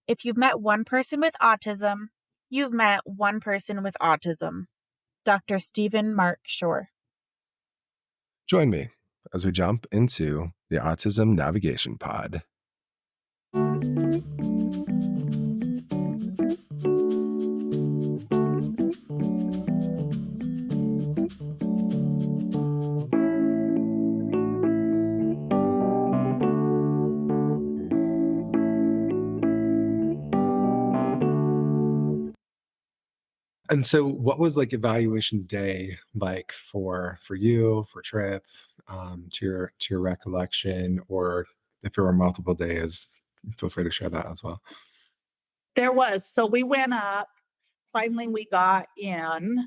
If you've met one person with autism, you've met one person with autism. Dr. Stephen Mark Shore. Join me as we jump into the Autism Navigation Pod. And so what was like evaluation day like for you, for Trip, to your recollection, or if there were multiple days, feel free to share that as well. There was. So we went up. Finally, we got in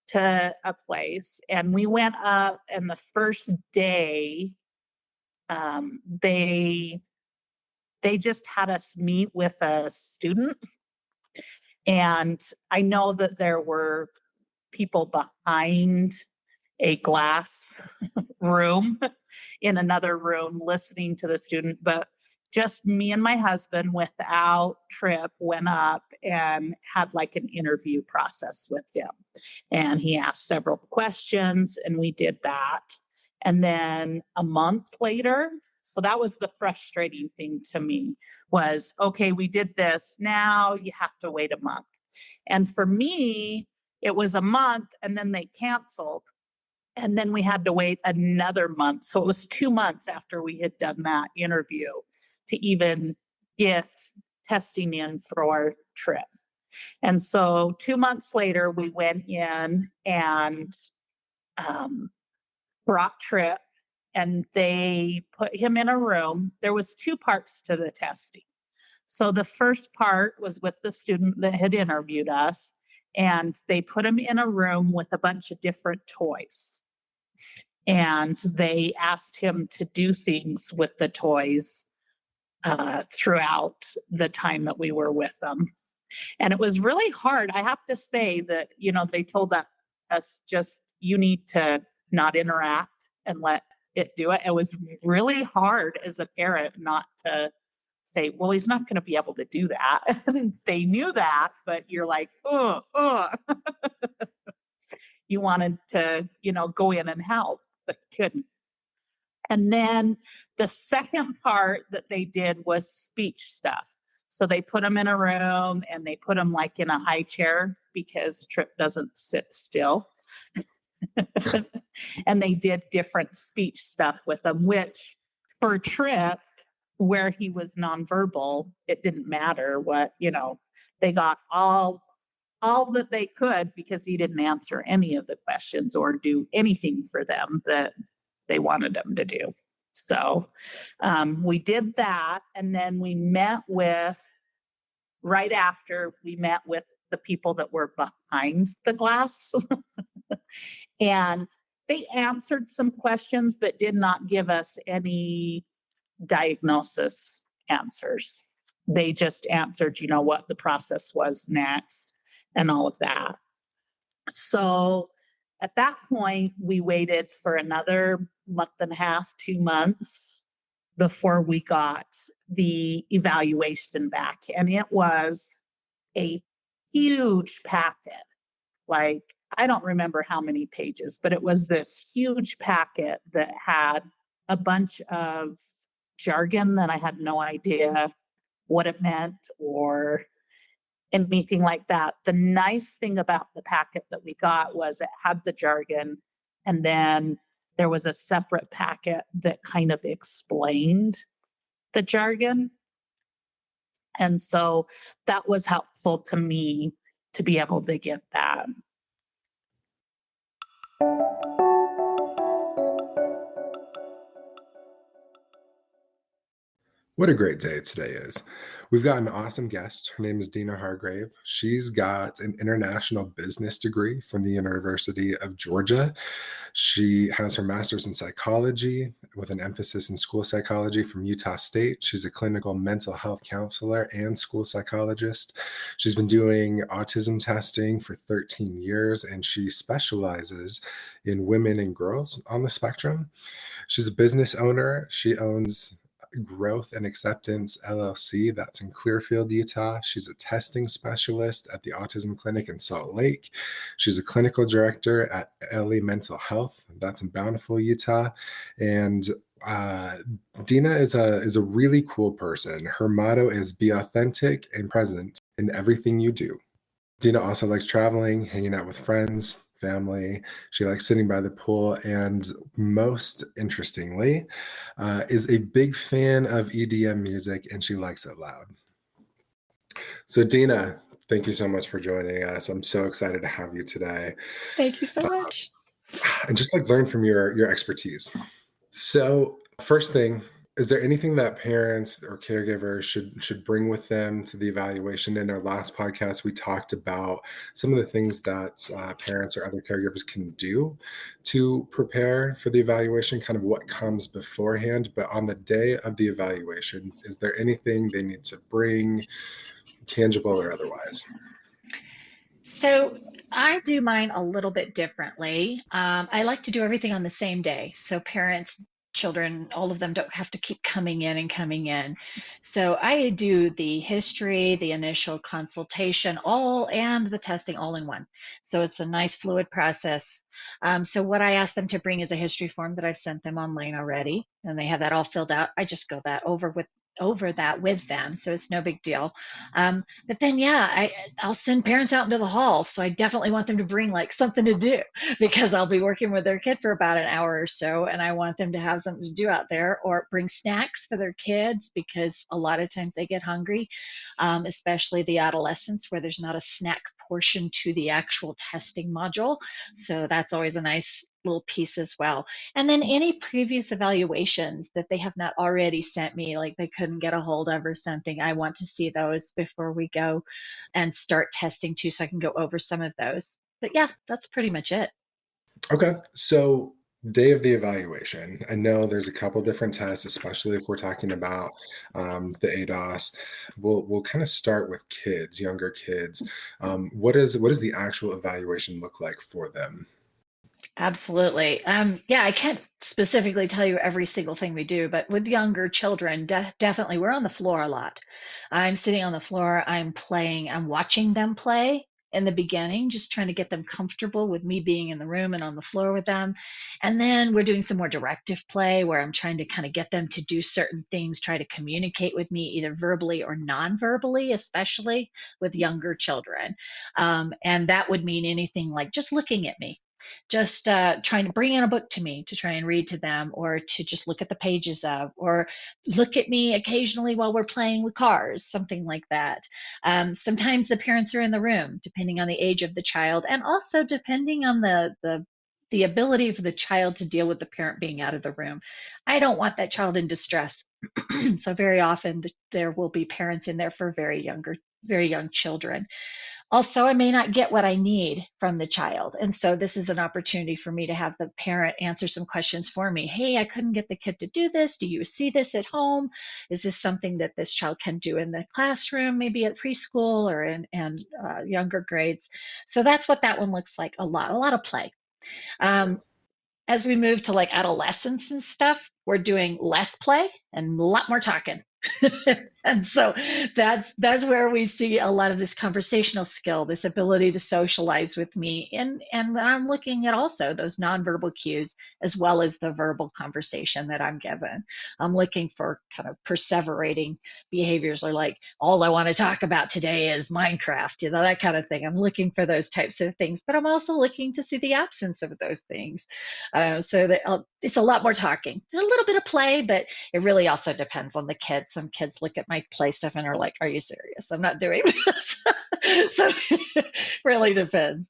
to a place, and we went up. And the first day, they just had us meet with a student, and I know that there were people behind a glass room in another room listening to the student, but just me and my husband without Trip went up and had like an interview process with him. And he asked several questions, and we did that. And then a month later, so that was the frustrating thing to me, was okay, we did this. Now you have to wait a month. And for me, it was a month, and then they canceled. And then we had to wait another month. So it was 2 months after we had done that interview to even get testing in for our Trip. And so 2 months later, we went in and brought Trip, and they put him in a room. There was 2 parts to the testing. So the first part was with the student that had interviewed us, and they put him in a room with a bunch of different toys. And they asked him to do things with the toys throughout the time that we were with them. And it was really hard. I have to say that, they told us just, you need to not interact and let it do it. It was really hard as a parent not to say, well, he's not going to be able to do that. They knew that, but you're like, you wanted to, go in and help, but couldn't. And then the second part that they did was speech stuff. So they put him in a room, and they put him like in a high chair because Trip doesn't sit still. And they did different speech stuff with him, which for Trip, where he was nonverbal, it didn't matter what, they got all that they could because he didn't answer any of the questions or do anything for them that they wanted him to do. So we did that. And then right after, we met with the people that were behind the glass. And they answered some questions, but did not give us any diagnosis answers. They just answered, what the process was next and all of that. So at that point, we waited for another month and a half, 2 months before we got the evaluation back. And it was a huge packet. Like, I don't remember how many pages, but it was this huge packet that had a bunch of jargon that I had no idea what it meant or anything like that. The nice thing about the packet that we got was it had the jargon, and then there was a separate packet that kind of explained the jargon. And so that was helpful to me to be able to get that. What a great day today is. We've got an awesome guest. Her name is Dina Hargrave. She's got an international business degree from the University of Georgia. She has her master's in psychology with an emphasis in school psychology from Utah State. She's a clinical mental health counselor and school psychologist. She's been doing autism testing for 13 years, and she specializes in women and girls on the spectrum. She's a business owner. She owns Growth and Acceptance LLC. That's in Clearfield, Utah. She's a testing specialist at the Autism Clinic in Salt Lake. She's a clinical director at Ellie Mental Health. That's in Bountiful, Utah. And Dina is a really cool person. Her motto is be authentic and present in everything you do. Dina also likes traveling, hanging out with friends, family. She likes sitting by the pool, and most interestingly, is a big fan of EDM music, and she likes it loud. So, Dina, thank you so much for joining us. I'm so excited to have you today, Thank you so much. and just like learn from your expertise. So, first thing, is there anything that parents or caregivers should bring with them to the evaluation? In our last podcast, we talked about some of the things that parents or other caregivers can do to prepare for the evaluation, kind of what comes beforehand. But on the day of the evaluation, is there anything they need to bring, tangible or otherwise? So I do mine a little bit differently. I like to do everything on the same day. So parents, children, all of them don't have to keep coming in and coming in. So I do the history, the initial consultation, all and the testing all in one. So it's a nice fluid process. So what I ask them to bring is a history form that I've sent them online already, and they have that all filled out. I just go over that with them, so it's no big deal. But then, yeah, I'll send parents out into the hall. So I definitely want them to bring like something to do because I'll be working with their kid for about an hour or so. And I want them to have something to do out there, or bring snacks for their kids because a lot of times they get hungry, especially the adolescents where there's not a snack portion to the actual testing module. So that's always a nice little piece as well. And then any previous evaluations that they have not already sent me, like they couldn't get a hold of or something, I want to see those before we go and start testing too, so I can go over some of those. But yeah, that's pretty much it. Okay, so day of the evaluation. I know there's a couple different tests, especially if we're talking about the ADOS. We'll kind of start with kids, younger kids. What does the actual evaluation look like for them? Absolutely. Yeah, I can't specifically tell you every single thing we do, but with younger children, definitely we're on the floor a lot. I'm sitting on the floor, I'm playing, I'm watching them play in the beginning, just trying to get them comfortable with me being in the room and on the floor with them. And then we're doing some more directive play where I'm trying to kind of get them to do certain things, try to communicate with me either verbally or non-verbally, especially with younger children. And that would mean anything like just looking at me, just trying to bring in a book to me to try and read to them, or to just look at the pages of, or look at me occasionally while we're playing with cars, something like that. Sometimes the parents are in the room, depending on the age of the child, and also depending on the ability for the child to deal with the parent being out of the room. I don't want that child in distress. So very often there will be parents in there for very young children. Also, I may not get what I need from the child. And so this is an opportunity for me to have the parent answer some questions for me. Hey, I couldn't get the kid to do this. Do you see this at home? Is this something that this child can do in the classroom, maybe at preschool or in younger grades? So that's what that one looks like, a lot of play. Um, as we move to like adolescence and stuff, we're doing less play and a lot more talking. And so that's where we see a lot of this conversational skill, this ability to socialize with me. And I'm looking at also those nonverbal cues as well as the verbal conversation that I'm given. I'm looking for kind of perseverating behaviors, or like, all I want to talk about today is Minecraft, that kind of thing. I'm looking for those types of things, but I'm also looking to see the absence of those things. So that it's a lot more talking, a little bit of play, but it really also depends on the kids. Some kids look at my play stuff and are like, "Are you serious? I'm not doing this." So it really depends.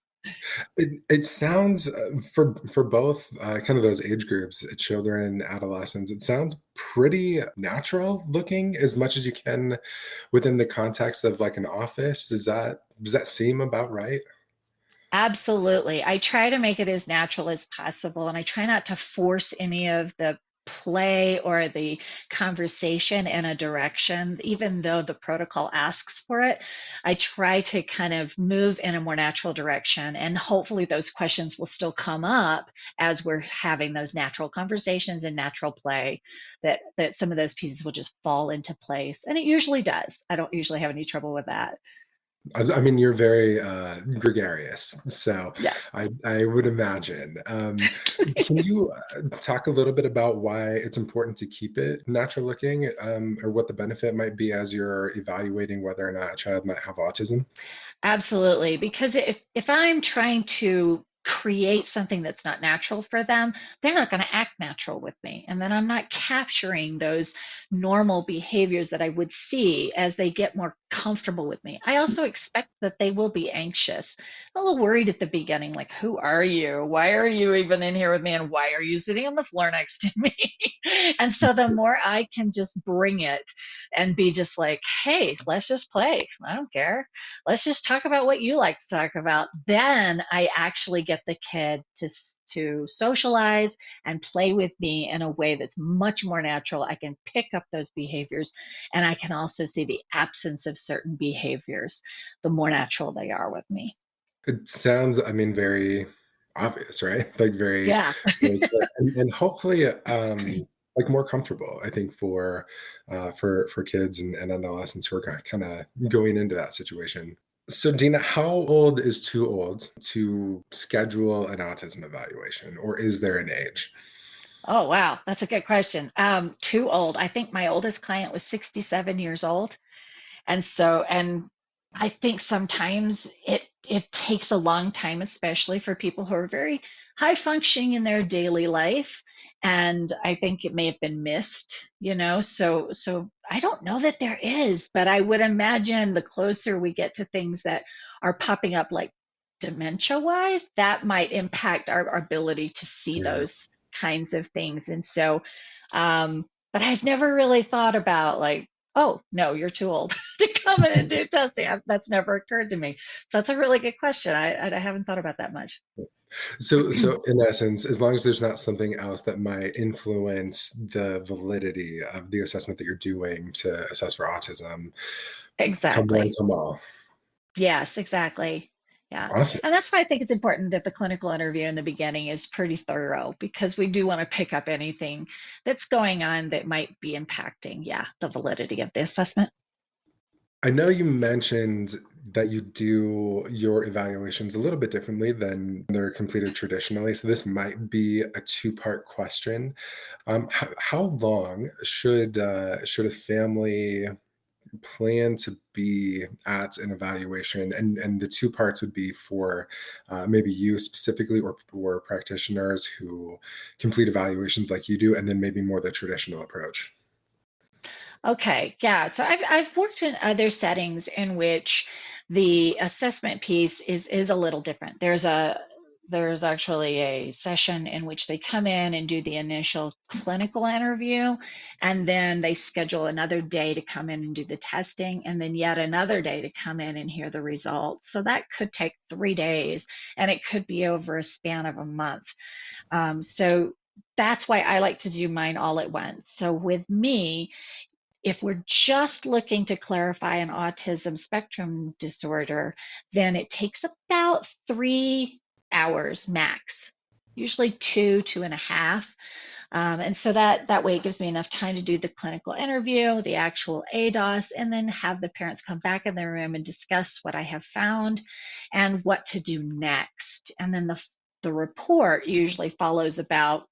It sounds for both kind of those age groups, children and adolescents, it sounds pretty natural looking as much as you can within the context of like an office. Does that seem about right? Absolutely. I try to make it as natural as possible, and I try not to force any of the play or the conversation in a direction, even though the protocol asks for it. I try to kind of move in a more natural direction, and hopefully those questions will still come up as we're having those natural conversations and natural play, that some of those pieces will just fall into place. And it usually does. I don't usually have any trouble with that. I mean, you're very gregarious, so Yes. I would imagine. Can you talk a little bit about why it's important to keep it natural looking, or what the benefit might be as you're evaluating whether or not a child might have autism? Absolutely, because if I'm trying to create something that's not natural for them, they're not going to act natural with me. And then I'm not capturing those normal behaviors that I would see as they get more comfortable with me. I also expect that they will be anxious, a little worried at the beginning, like, who are you? Why are you even in here with me? And why are you sitting on the floor next to me? And so the more I can just bring it and be just like, hey, let's just play. I don't care, let's just talk about what you like to talk about. Then I actually get the kid to socialize and play with me in a way that's much more natural. I can pick up those behaviors, and I can also see the absence of certain behaviors the more natural they are with me. It sounds, I mean, very obvious, right? Like very, Yeah. very clear, and hopefully, like more comfortable. I think for kids and adolescents who are kind of going into that situation. So, Dina, how old is too old to schedule an autism evaluation, or is there an age? Oh, wow, that's a good question. Too old. I think my oldest client was 67 years old. And I think sometimes it takes a long time, especially for people who are very high functioning in their daily life. And I think it may have been missed, so I don't know that there is, but I would imagine the closer we get to things that are popping up, like dementia wise, that might impact our ability to see Yeah. those kinds of things. And so, but I've never really thought about, like, oh, no, you're too old to come in and do testing. That's never occurred to me. So that's a really good question. I haven't thought about that much. So in essence, as long as there's not something else that might influence the validity of the assessment that you're doing to assess for autism, come one, Exactly. come all. Yes, exactly. Yeah. Awesome. And that's why I think it's important that the clinical interview in the beginning is pretty thorough, because we do want to pick up anything that's going on that might be impacting, yeah, the validity of the assessment. I know you mentioned that you do your evaluations a little bit differently than they're completed traditionally. So this might be a two-part question. How long should a family plan to be at an evaluation? And the two parts would be for maybe you specifically, or practitioners who complete evaluations like you do, and then maybe more the traditional approach. Okay, yeah. So I've worked in other settings in which the assessment piece is a little different. There's actually a session in which they come in and do the initial clinical interview, and then they schedule another day to come in and do the testing, and then yet another day to come in and hear the results. So that could take 3 days, and it could be over a span of a month. So that's why I like to do mine all at once. So with me, if we're just looking to clarify an autism spectrum disorder, then it takes about 3 hours max, usually two and a half. And so that way it gives me enough time to do the clinical interview, the actual ADOS, and then have the parents come back in their room and discuss what I have found and what to do next. And then the report usually follows about,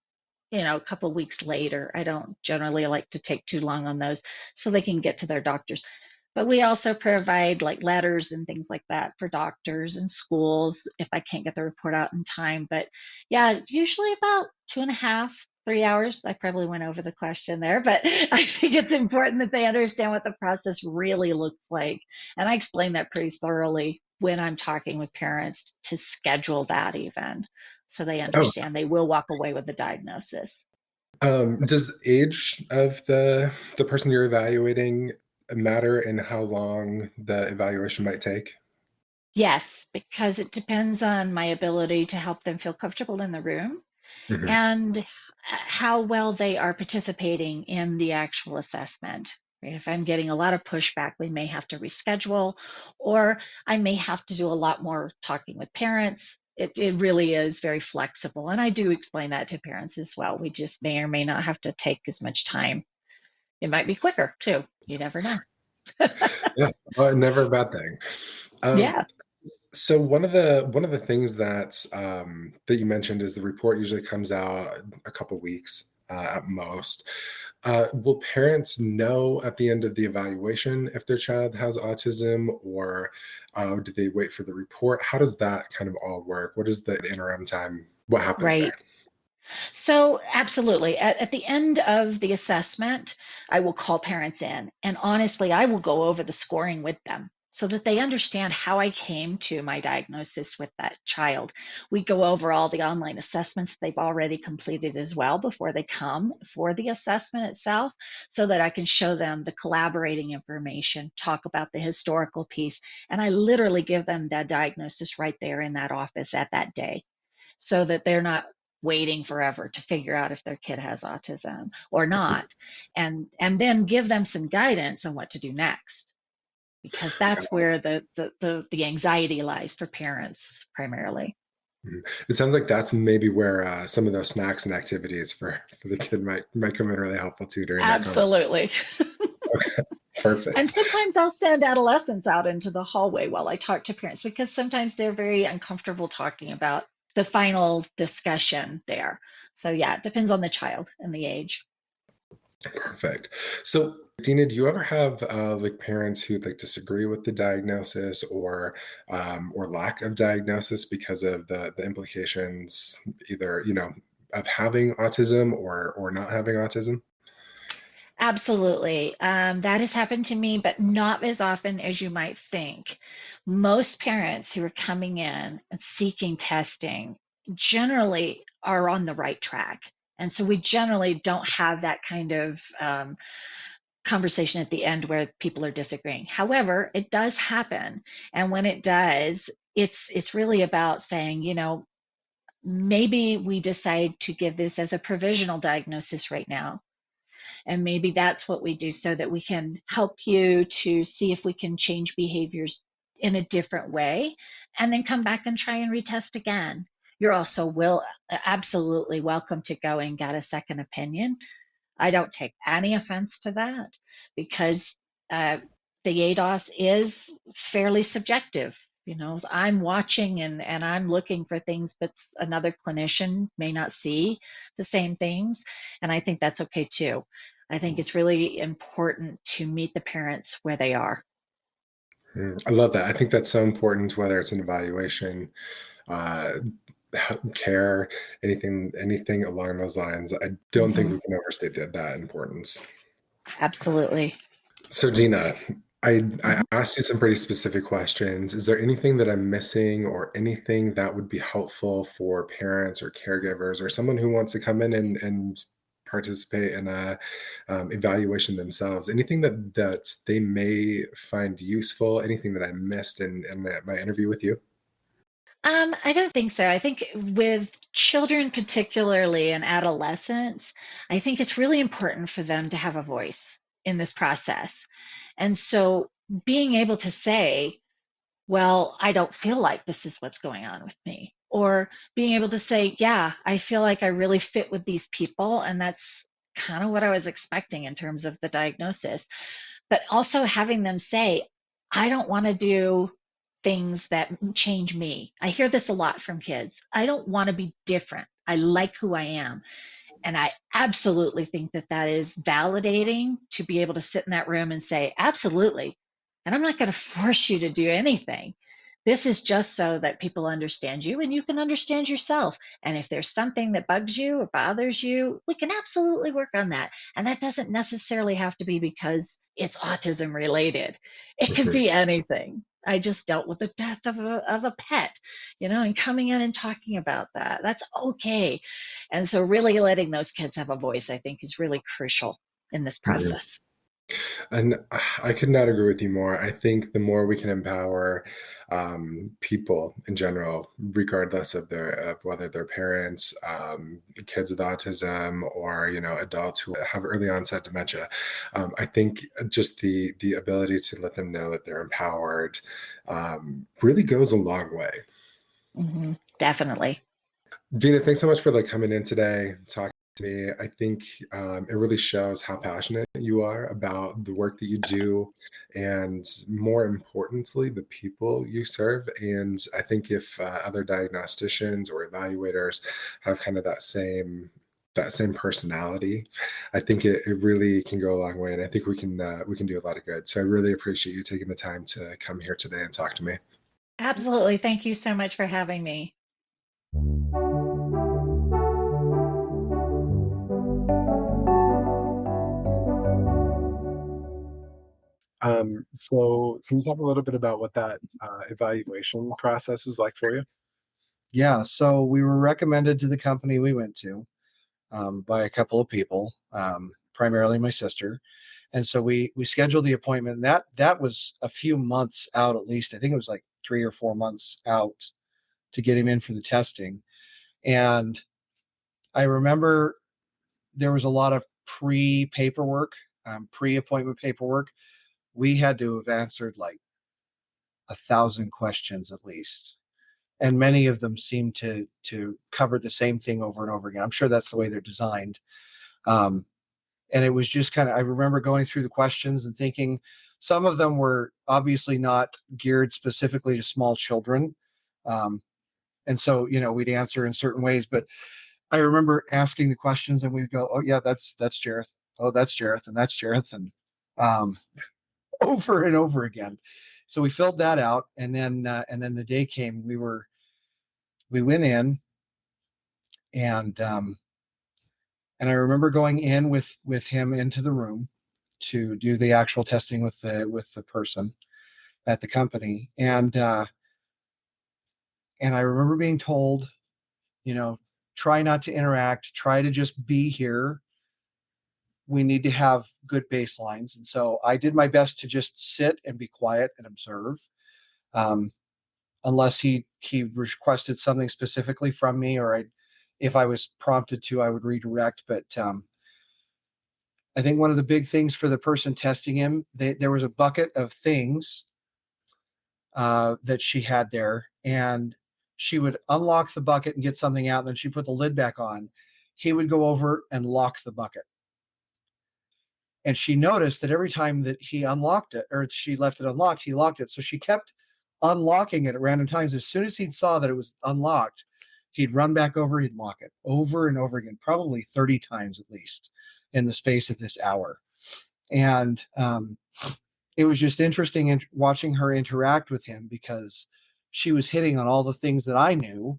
a couple of weeks later. I don't generally like to take too long on those, so they can get to their doctors. But we also provide like letters and things like that for doctors and schools if I can't get the report out in time. But yeah, usually about 2.5, 3 hours. I probably went over the question there, but I think it's important that they understand what the process really looks like. And I explain that pretty thoroughly when I'm talking with parents to schedule that, even so they Oh, understand they will walk away with a diagnosis. does age of the person you're evaluating matter in how long the evaluation might take? Yes, because it depends on my ability to help them feel comfortable in the room. Mhm. And how well they are participating in the actual assessment. If I'm getting a lot of pushback, we may have to reschedule, or I may have to do a lot more talking with parents. It really is very flexible. And I do explain that to parents as well. We just may or may not have to take as much time. It might be quicker too. You never know. Yeah, well, never a bad thing. Um, Yeah. so one of the things that you mentioned is the report usually comes out a couple weeks at most. Will parents know at the end of the evaluation if their child has autism, or do they wait for the report? How does that kind of all work? What is the interim time? What happens there? Right. So, absolutely. At the end of the assessment, I will call parents in. And honestly, I will go over the scoring with them so that they understand how I came to my diagnosis with that child. We go over all the online assessments they've already completed as well before they come for the assessment itself, so that I can show them the collaborating information, talk about the historical piece. And I literally give them that diagnosis right there in that office at that day, so that they're not waiting forever to figure out if their kid has autism or not, and then give them some guidance on what to do next, because that's where the anxiety lies for parents primarily. It sounds like that's maybe where some of those snacks and activities for the kid might come in really helpful too during that conversation. Absolutely. Okay, And perfect. sometimes I'll send adolescents out into the hallway while I talk to parents, because sometimes they're very uncomfortable talking about the final discussion there. So yeah, it depends on the child and the age. Perfect. So, Dina, do you ever have like parents who like disagree with the diagnosis or lack of diagnosis because of the implications, either of having autism or not having autism? Absolutely. That has happened to me, but not as often as you might think. Most parents who are coming in and seeking testing generally are on the right track. And so we generally don't have that kind of conversation at the end where people are disagreeing. However, it does happen. And when it does, it's really about saying, maybe we decide to give this as a provisional diagnosis right now, and maybe that's what we do, so that we can help you to see if we can change behaviors in a different way, and then come back and try and retest again. You're also absolutely welcome to go and get a second opinion. I don't take any offense to that, because uh, the ADOS is fairly subjective. So I'm watching and I'm looking for things, but another clinician may not see the same things. And I think that's okay too. I think it's really important to meet the parents where they are. I love that. I think that's so important, whether it's an evaluation, uh, care, anything along those lines. I don't think Hmm. we can overstate that importance. Absolutely. So, Gina, I Mhm. asked you some pretty specific questions. Is there anything that I'm missing, or anything that would be helpful for parents or caregivers or someone who wants to come in and participate in a evaluation themselves? Anything that they may find useful? Anything that I missed in my interview with you? I don't think so. I think with children, particularly and adolescents, I think it's really important for them to have a voice in this process. And so being able to say, well, I don't feel like this is what's going on with me. Or being able to say, yeah, I feel like I really fit with these people. And that's kind of what I was expecting in terms of the diagnosis. But also having them say, I don't want to do things that change me. I hear this a lot from kids. I don't want to be different. I like who I am. And I absolutely think that that is validating, to be able to sit in that room and say, absolutely. And I'm not going to force you to do anything. This is just so that people understand you and you can understand yourself. And if there's something that bugs you or bothers you, we can absolutely work on that. And that doesn't necessarily have to be because it's autism related. It could Mhm. be anything. I just dealt with the death of a pet, and coming in and talking about that. That's okay. And so really letting those kids have a voice, I think, is really crucial in this Mhm. process. And I could not agree with you more. I think the more we can empower people in general, regardless of whether they're parents, kids with autism, or adults who have early onset dementia, I think just the ability to let them know that they're empowered really goes a long way. Definitely. Dina, thanks so much for coming in today, talking to me. I think it really shows how passionate you are about the work that you do, and more importantly, the people you serve. And I think if other diagnosticians or evaluators have kind of that same personality, I think it really can go a long way. And I think we can do a lot of good. So I really appreciate you taking the time to come here today and talk to me. Absolutely. Thank you so much for having me. So can you talk a little bit about what that evaluation process is like for you? Yeah, so we were recommended to the company we went to by a couple of people, primarily my sister, and so we scheduled the appointment. That was a few months out, at least. I think it was like 3 or 4 months out to get him in for the testing. And I remember there was a lot of pre-appointment paperwork. We had to have answered like 1,000 questions at least, and many of them seem to cover the same thing over and over again. I'm sure that's the way they're designed. Um, and it was just kind of, I remember going through the questions and thinking some of them were obviously not geared specifically to small children. Um, and so, we'd answer in certain ways, but I remember asking the questions and we'd go, oh yeah, that's Jareth. Oh, that's Jareth, and that's Jareth. And um, over and over again. So we filled that out. And then the day came, we went in, and I remember going in with him into the room to do the actual testing with the person at the company, and I remember being told, you know, try not to interact, try to just be here. We need to have good baselines, and so I did my best to just sit and be quiet and observe. Um, Unless he requested something specifically from me, or if I was prompted to, I would redirect. But I think one of the big things for the person testing him, there was a bucket of things that she had there, and she would unlock the bucket and get something out, and then she put the lid back on. He would go over and lock the bucket. And she noticed that every time that he unlocked it, or she left it unlocked, he locked it. So she kept unlocking it at random times. As soon as he saw that it was unlocked, he'd run back over, he'd lock it over and over again, probably 30 times at least in the space of this hour. And it was just interesting watching her interact with him, because she was hitting on all the things that I knew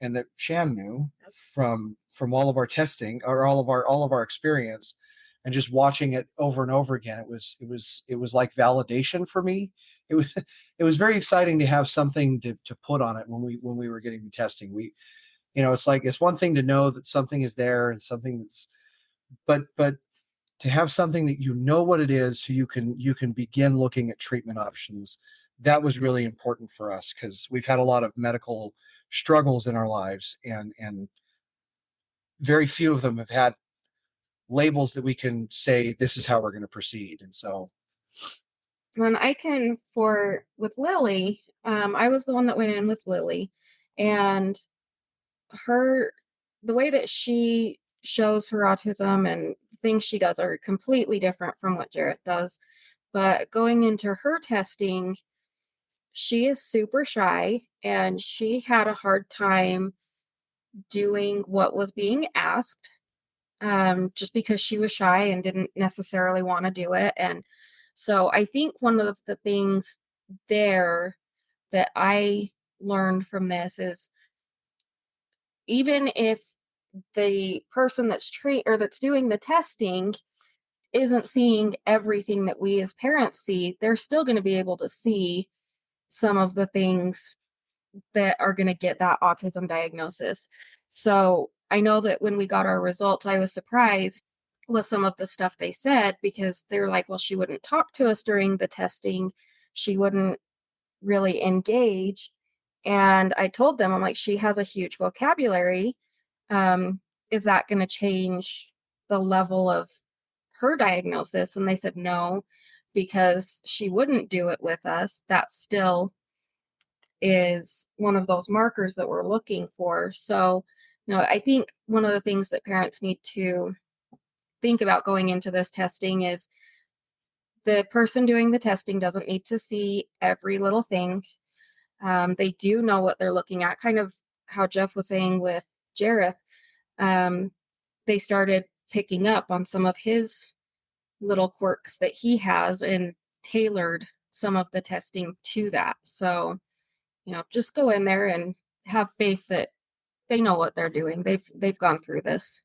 and that Shan knew from all of our testing, or all of our experience, and just watching it over and over again. It was like validation for me. It was it was very exciting to have something to put on it when we were getting the testing. It's one thing to know that something is there and something that's, but to have something that what it is, so you can begin looking at treatment options. That was really important for us, because we've had a lot of medical struggles in our lives, and very few of them have had labels that we can say this is how we're going to proceed. And so when I can for with Lily, I was the one that went in with Lily, and her the way that she shows her autism and things she does are completely different from what Jarrett does. But going into her testing, she is super shy, and she had a hard time doing what was being asked, just because she was shy and didn't necessarily want to do it. And so I think one of the things there that I learned from this is, even if the person that's doing the testing isn't seeing everything that we as parents see, they're still going to be able to see some of the things that are going to get that autism diagnosis. So I know that when we got our results, I was surprised. with some of the stuff they said, because they're like, well, she wouldn't talk to us during the testing. She wouldn't really engage. And I told them, I'm like, she has a huge vocabulary. Is that going to change the level of her diagnosis? And they said no, because she wouldn't do it with us. That still is one of those markers that we're looking for. So, I think one of the things that parents need to think about going into this testing is the person doing the testing doesn't need to see every little thing. They do know what they're looking at, kind of how Jeff was saying with Jareth. They started picking up on some of his little quirks that he has and tailored some of the testing to that. So, just go in there and have faith that they know what they're doing. They've gone through this.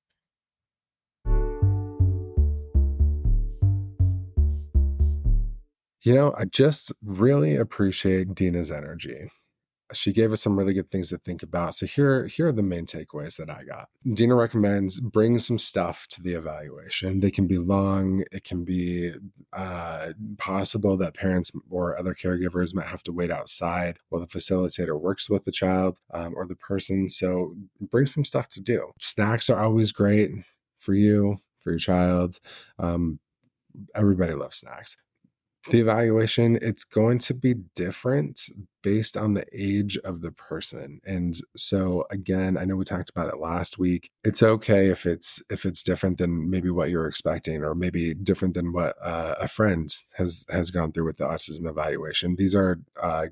I just really appreciate Dina's energy. She gave us some really good things to think about. So here are the main takeaways that I got. Dina recommends bring some stuff to the evaluation. They can be long. It can be possible that parents or other caregivers might have to wait outside while the facilitator works with the child or the person. So bring some stuff to do. Snacks are always great for you, for your child. Everybody loves snacks. The evaluation, it's going to be different based on the age of the person. And so again, I know we talked about it last week. It's okay if it's different than maybe what you're expecting, or maybe different than what a friend has gone through with the autism evaluation. These are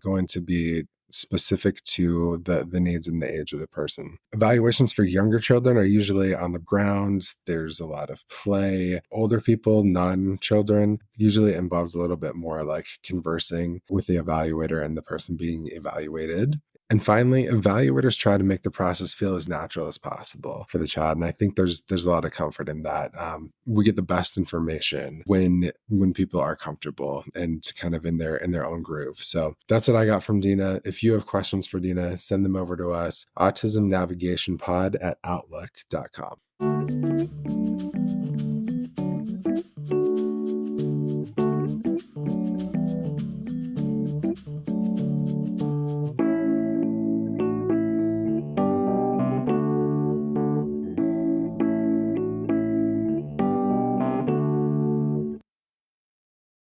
going to be specific to the needs and the age of the person. Evaluations for younger children are usually on the ground. There's a lot of play. Older people, non-children, usually involves a little bit more like conversing with the evaluator and the person being evaluated. And finally, evaluators try to make the process feel as natural as possible for the child. And I think there's a lot of comfort in that. We get the best information when people are comfortable and kind of in their own groove. So that's what I got from Dina. If you have questions for Dina, send them over to us, autismnavigationpod@outlook.com.